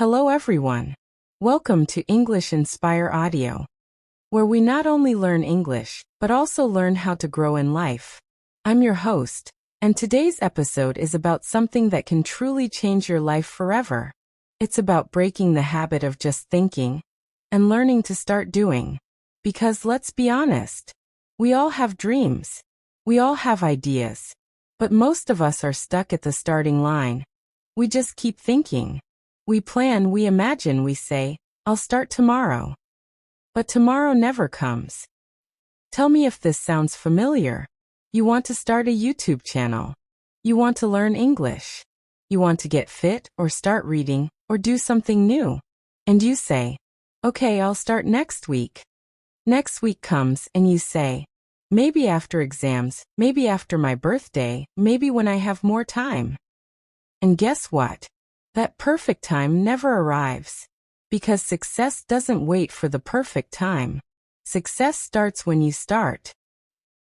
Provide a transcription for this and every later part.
Hello everyone. Welcome to English Inspire Audio, where we not only learn English, but also learn how to grow in life. I'm your host, and today's episode is about something that can truly change your life forever. It's about breaking the habit of just thinking and learning to start doing. Because let's be honest, we all have dreams. We all have ideas. But most of us are stuck at the starting line. We just keep thinking. We plan, we imagine, we say, I'll start tomorrow. But tomorrow never comes. Tell me if this sounds familiar. You want to start a YouTube channel. You want to learn English. You want to get fit or start reading or do something new. And you say, okay, I'll start next week. Next week comes and you say, maybe after exams, maybe after my birthday, maybe when I have more time. And guess what? That perfect time never arrives. Because success doesn't wait for the perfect time. Success starts when you start.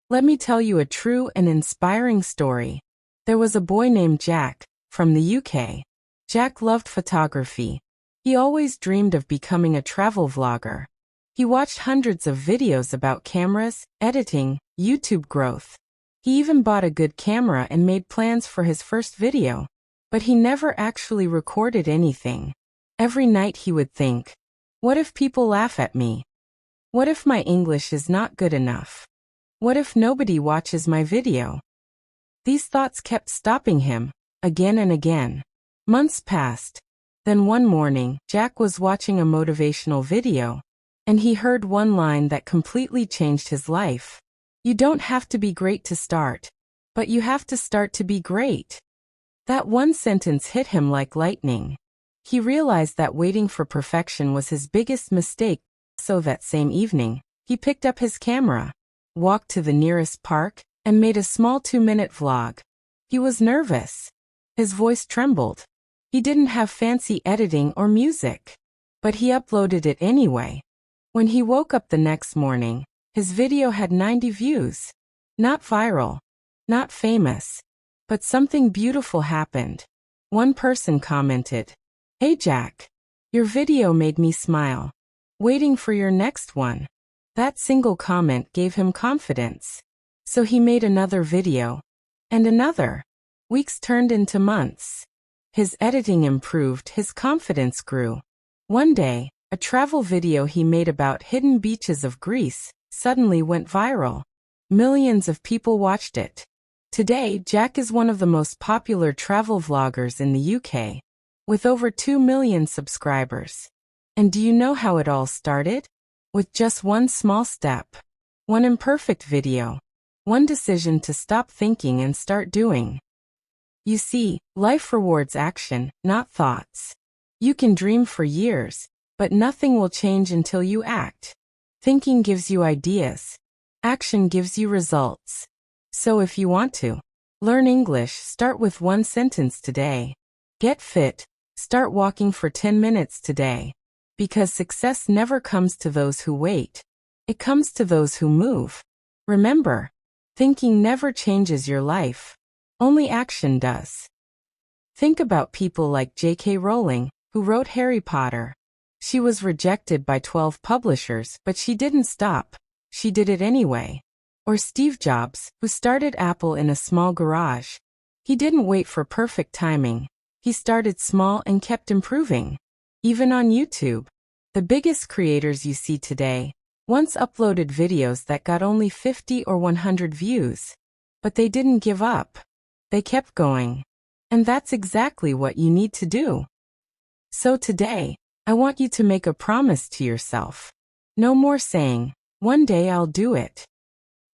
Let me tell you a true and inspiring story. There was a boy named Jack, from the UK. Jack loved photography. He always dreamed of becoming a travel vlogger. He watched hundreds of videos about cameras, editing, YouTube growth. He even bought a good camera and made plans for his first video. But he never actually recorded anything. Every night he would think, what if people laugh at me? What if my English is not good enough? What if nobody watches my video? These thoughts kept stopping him, again and again. Months passed. Then one morning, Jack was watching a motivational video, and he heard one line that completely changed his life. You don't have to be great to start, but you have to start to be great. That one sentence hit him like lightning. He realized that waiting for perfection was his biggest mistake, so that same evening, he picked up his camera, walked to the nearest park, and made a small 2-minute vlog. He was nervous. His voice trembled. He didn't have fancy editing or music. But he uploaded it anyway. When he woke up the next morning, his video had 90 views. Not viral. Not famous. But something beautiful happened. One person commented, "Hey Jack, your video made me smile. Waiting for your next one." That single comment gave him confidence. So he made another video. And another. Weeks turned into months. His editing improved, his confidence grew. One day, a travel video he made about hidden beaches of Greece suddenly went viral. Millions of people watched it. Today, Jack is one of the most popular travel vloggers in the UK, with over 2 million subscribers. And do you know how it all started? With just one small step. One imperfect video. One decision to stop thinking and start doing. You see, life rewards action, not thoughts. You can dream for years, but nothing will change until you act. Thinking gives you ideas. Action gives you results. So if you want to learn English, start with one sentence today. Get fit. Start walking for 10 minutes today. Because success never comes to those who wait. It comes to those who move. Remember, thinking never changes your life. Only action does. Think about people like J.K. Rowling, who wrote Harry Potter. She was rejected by 12 publishers, but she didn't stop. She did it anyway. Or Steve Jobs, who started Apple in a small garage. He didn't wait for perfect timing. He started small and kept improving. Even on YouTube, the biggest creators you see today once uploaded videos that got only 50 or 100 views. But they didn't give up. They kept going. And that's exactly what you need to do. So today, I want you to make a promise to yourself. No more saying, one day I'll do it.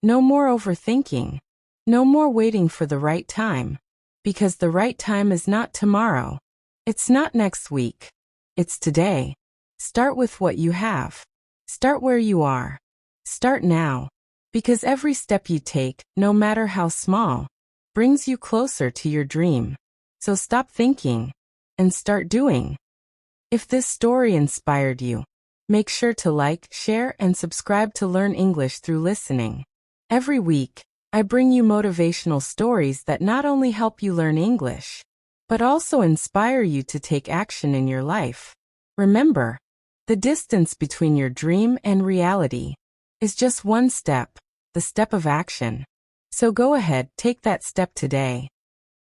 No more overthinking. No more waiting for the right time. Because the right time is not tomorrow. It's not next week. It's today. Start with what you have. Start where you are. Start now. Because every step you take, no matter how small, brings you closer to your dream. So stop thinking and start doing. If this story inspired you, make sure to like, share, and subscribe to learn English through listening. Every week, I bring you motivational stories that not only help you learn English, but also inspire you to take action in your life. Remember, the distance between your dream and reality is just one step, the step of action. So go ahead, take that step today.